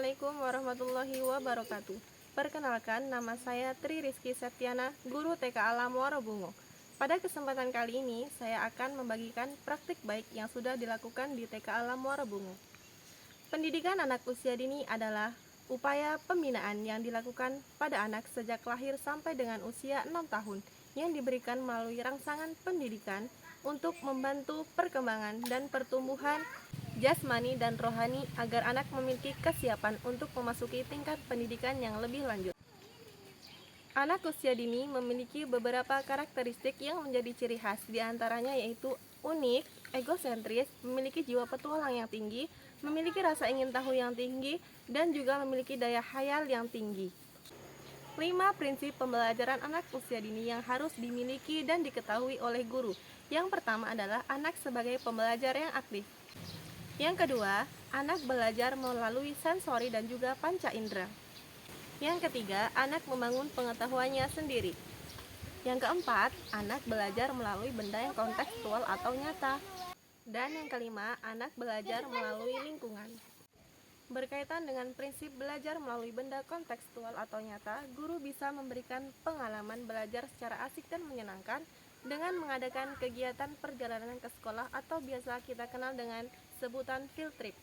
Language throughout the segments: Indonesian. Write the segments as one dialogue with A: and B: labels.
A: Assalamualaikum warahmatullahi wabarakatuh. Perkenalkan, nama saya Tri Rizky Septiana, guru TK Alam Muara Bungo. Pada kesempatan kali ini, saya akan membagikan praktik baik yang sudah dilakukan di TK Alam Muara Bungo. Pendidikan anak usia dini adalah upaya pembinaan yang dilakukan pada anak sejak lahir sampai dengan usia 6 tahun yang diberikan melalui rangsangan pendidikan untuk membantu perkembangan dan pertumbuhan jasmani dan rohani agar anak memiliki kesiapan untuk memasuki tingkat pendidikan yang lebih lanjut. Anak usia dini memiliki beberapa karakteristik yang menjadi ciri khas, diantaranya yaitu unik, egosentris, memiliki jiwa petualang yang tinggi, memiliki rasa ingin tahu yang tinggi, dan juga memiliki daya khayal yang tinggi. 5 prinsip pembelajaran anak usia dini yang harus dimiliki dan diketahui oleh guru. Yang pertama adalah anak sebagai pembelajar yang aktif. Yang kedua, anak belajar melalui sensori dan juga panca indera. Yang ketiga, anak membangun pengetahuannya sendiri. Yang keempat, anak belajar melalui benda yang kontekstual atau nyata. Dan yang kelima, anak belajar melalui lingkungan. Berkaitan dengan prinsip belajar melalui benda kontekstual atau nyata, guru bisa memberikan pengalaman belajar secara asik dan menyenangkan dengan mengadakan kegiatan perjalanan ke sekolah atau biasa kita kenal dengan sebutan field trip.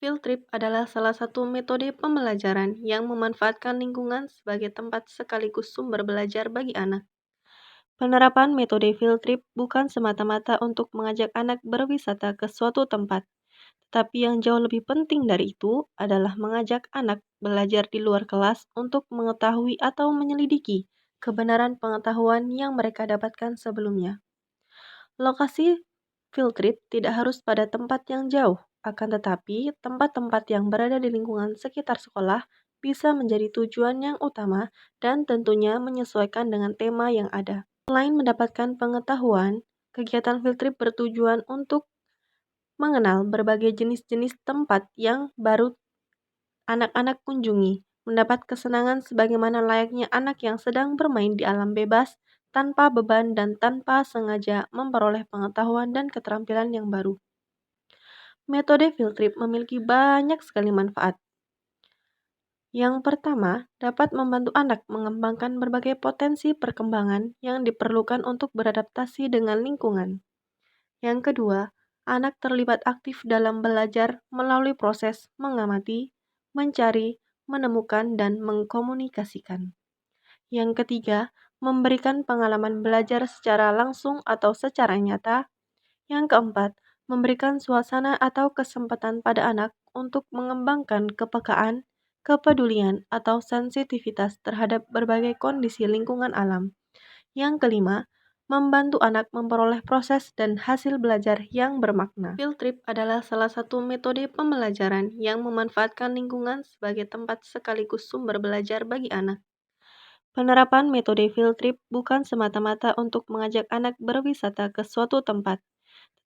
A: Field trip adalah salah satu metode pembelajaran yang memanfaatkan lingkungan sebagai tempat sekaligus sumber belajar bagi anak. Penerapan metode field trip bukan semata-mata untuk mengajak anak berwisata ke suatu tempat, tetapi yang jauh lebih penting dari itu adalah mengajak anak belajar di luar kelas untuk mengetahui atau menyelidiki kebenaran pengetahuan yang mereka dapatkan sebelumnya. Lokasi field trip tidak harus pada tempat yang jauh, akan tetapi tempat-tempat yang berada di lingkungan sekitar sekolah bisa menjadi tujuan yang utama dan tentunya menyesuaikan dengan tema yang ada. Selain mendapatkan pengetahuan, kegiatan field trip bertujuan untuk mengenal berbagai jenis-jenis tempat yang baru anak-anak kunjungi, mendapat kesenangan sebagaimana layaknya anak yang sedang bermain di alam bebas, tanpa beban dan tanpa sengaja memperoleh pengetahuan dan keterampilan yang baru. Metode field trip memiliki banyak sekali manfaat. Yang pertama, dapat membantu anak mengembangkan berbagai potensi perkembangan yang diperlukan untuk beradaptasi dengan lingkungan. Yang kedua, anak terlibat aktif dalam belajar melalui proses mengamati, mencari, menemukan, dan mengkomunikasikan. Yang ketiga, memberikan pengalaman belajar secara langsung atau secara nyata. Yang keempat, memberikan suasana atau kesempatan pada anak untuk mengembangkan kepekaan, kepedulian, atau sensitivitas terhadap berbagai kondisi lingkungan alam. Yang kelima, membantu anak memperoleh proses dan hasil belajar yang bermakna. Field trip adalah salah satu metode pembelajaran yang memanfaatkan lingkungan sebagai tempat sekaligus sumber belajar bagi anak. Penerapan metode field trip bukan semata-mata untuk mengajak anak berwisata ke suatu tempat,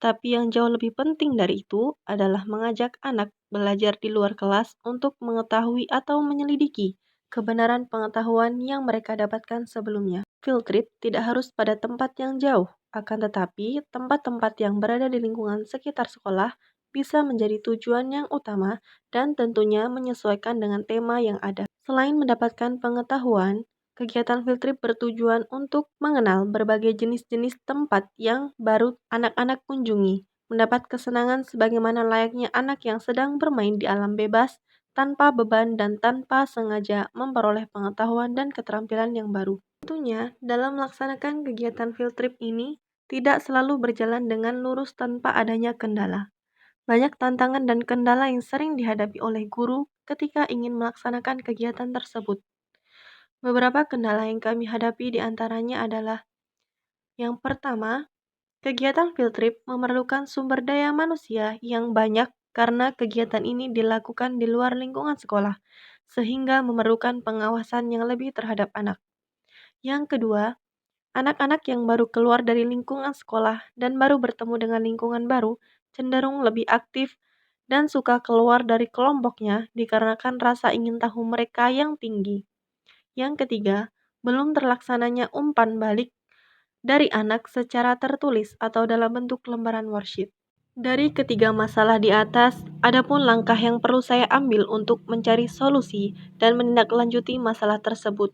A: tetapi yang jauh lebih penting dari itu adalah mengajak anak belajar di luar kelas untuk mengetahui atau menyelidiki kebenaran pengetahuan yang mereka dapatkan sebelumnya. Field trip tidak harus pada tempat yang jauh, akan tetapi tempat-tempat yang berada di lingkungan sekitar sekolah bisa menjadi tujuan yang utama dan tentunya menyesuaikan dengan tema yang ada. Selain mendapatkan pengetahuan, kegiatan field trip bertujuan untuk mengenal berbagai jenis-jenis tempat yang baru anak-anak kunjungi, mendapat kesenangan sebagaimana layaknya anak yang sedang bermain di alam bebas, tanpa beban dan tanpa sengaja memperoleh pengetahuan dan keterampilan yang baru. Tentunya, dalam melaksanakan kegiatan field trip ini, tidak selalu berjalan dengan lurus tanpa adanya kendala. Banyak tantangan dan kendala yang sering dihadapi oleh guru ketika ingin melaksanakan kegiatan tersebut. Beberapa kendala yang kami hadapi diantaranya adalah yang pertama, kegiatan field trip memerlukan sumber daya manusia yang banyak karena kegiatan ini dilakukan di luar lingkungan sekolah, sehingga memerlukan pengawasan yang lebih terhadap anak. Yang kedua, anak-anak yang baru keluar dari lingkungan sekolah dan baru bertemu dengan lingkungan baru cenderung lebih aktif dan suka keluar dari kelompoknya dikarenakan rasa ingin tahu mereka yang tinggi. Yang ketiga, belum terlaksananya umpan balik dari anak secara tertulis atau dalam bentuk lembaran worksheet. Dari ketiga masalah di atas, ada pun langkah yang perlu saya ambil untuk mencari solusi dan menindaklanjuti masalah tersebut.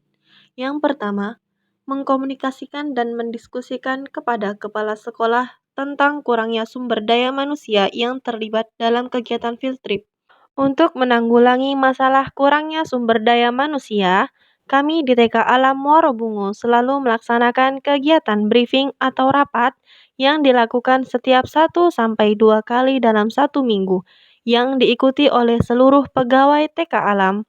A: Yang pertama, mengkomunikasikan dan mendiskusikan kepada kepala sekolah tentang kurangnya sumber daya manusia yang terlibat dalam kegiatan field trip. Untuk menanggulangi masalah kurangnya sumber daya manusia, kami di TK Alam Muaro Bungo selalu melaksanakan kegiatan briefing atau rapat yang dilakukan setiap 1 sampai 2 kali dalam 1 minggu, yang diikuti oleh seluruh pegawai TK Alam,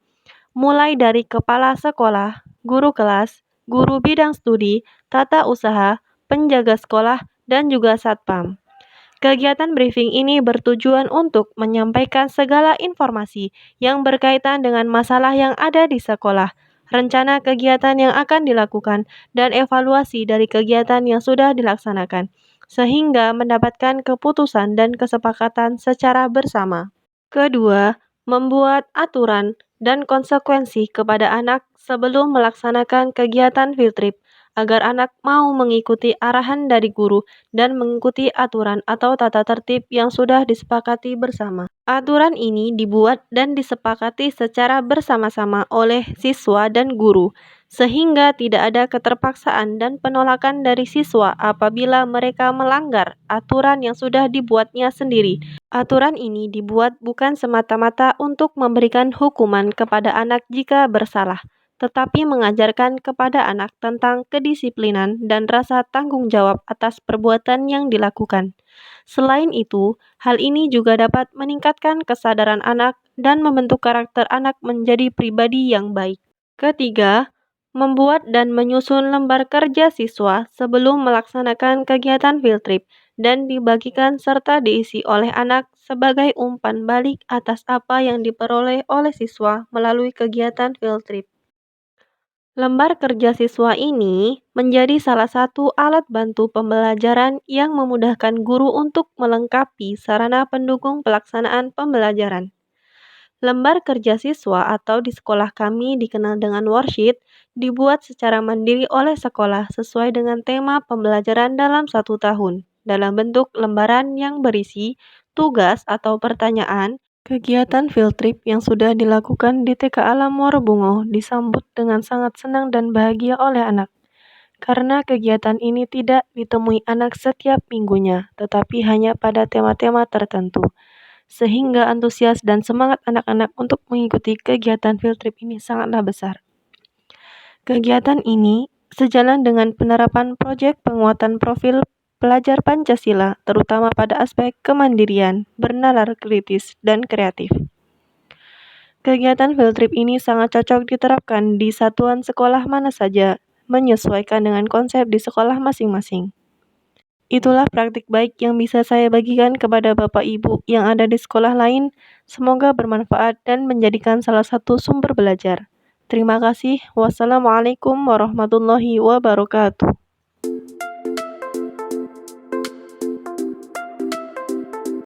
A: mulai dari kepala sekolah, guru kelas, guru bidang studi, tata usaha, penjaga sekolah, dan juga satpam. Kegiatan briefing ini bertujuan untuk menyampaikan segala informasi yang berkaitan dengan masalah yang ada di sekolah, rencana kegiatan yang akan dilakukan, dan evaluasi dari kegiatan yang sudah dilaksanakan, sehingga mendapatkan keputusan dan kesepakatan secara bersama. Kedua, membuat aturan dan konsekuensi kepada anak sebelum melaksanakan kegiatan field trip, agar anak mau mengikuti arahan dari guru dan mengikuti aturan atau tata tertib yang sudah disepakati bersama. Aturan ini dibuat dan disepakati secara bersama-sama oleh siswa dan guru, sehingga tidak ada keterpaksaan dan penolakan dari siswa apabila mereka melanggar aturan yang sudah dibuatnya sendiri. Aturan ini dibuat bukan semata-mata untuk memberikan hukuman kepada anak jika bersalah, tetapi mengajarkan kepada anak tentang kedisiplinan dan rasa tanggung jawab atas perbuatan yang dilakukan. Selain itu, hal ini juga dapat meningkatkan kesadaran anak dan membentuk karakter anak menjadi pribadi yang baik. Ketiga, membuat dan menyusun lembar kerja siswa sebelum melaksanakan kegiatan field trip dan dibagikan serta diisi oleh anak sebagai umpan balik atas apa yang diperoleh oleh siswa melalui kegiatan field trip. Lembar kerja siswa ini menjadi salah satu alat bantu pembelajaran yang memudahkan guru untuk melengkapi sarana pendukung pelaksanaan pembelajaran. Lembar kerja siswa atau di sekolah kami dikenal dengan worksheet, dibuat secara mandiri oleh sekolah sesuai dengan tema pembelajaran dalam 1 tahun, dalam bentuk lembaran yang berisi tugas atau pertanyaan. Kegiatan field trip yang sudah dilakukan di TK Alam Muaro Bungo disambut dengan sangat senang dan bahagia oleh anak, karena kegiatan ini tidak ditemui anak setiap minggunya, tetapi hanya pada tema-tema tertentu, sehingga antusias dan semangat anak-anak untuk mengikuti kegiatan field trip ini sangatlah besar. Kegiatan ini sejalan dengan penerapan proyek penguatan profil pelajar Pancasila, terutama pada aspek kemandirian, bernalar kritis, dan kreatif. Kegiatan field trip ini sangat cocok diterapkan di satuan sekolah mana saja, menyesuaikan dengan konsep di sekolah masing-masing. Itulah praktik baik yang bisa saya bagikan kepada Bapak Ibu yang ada di sekolah lain. Semoga bermanfaat dan menjadikan salah satu sumber belajar. Terima kasih. Wassalamualaikum warahmatullahi wabarakatuh.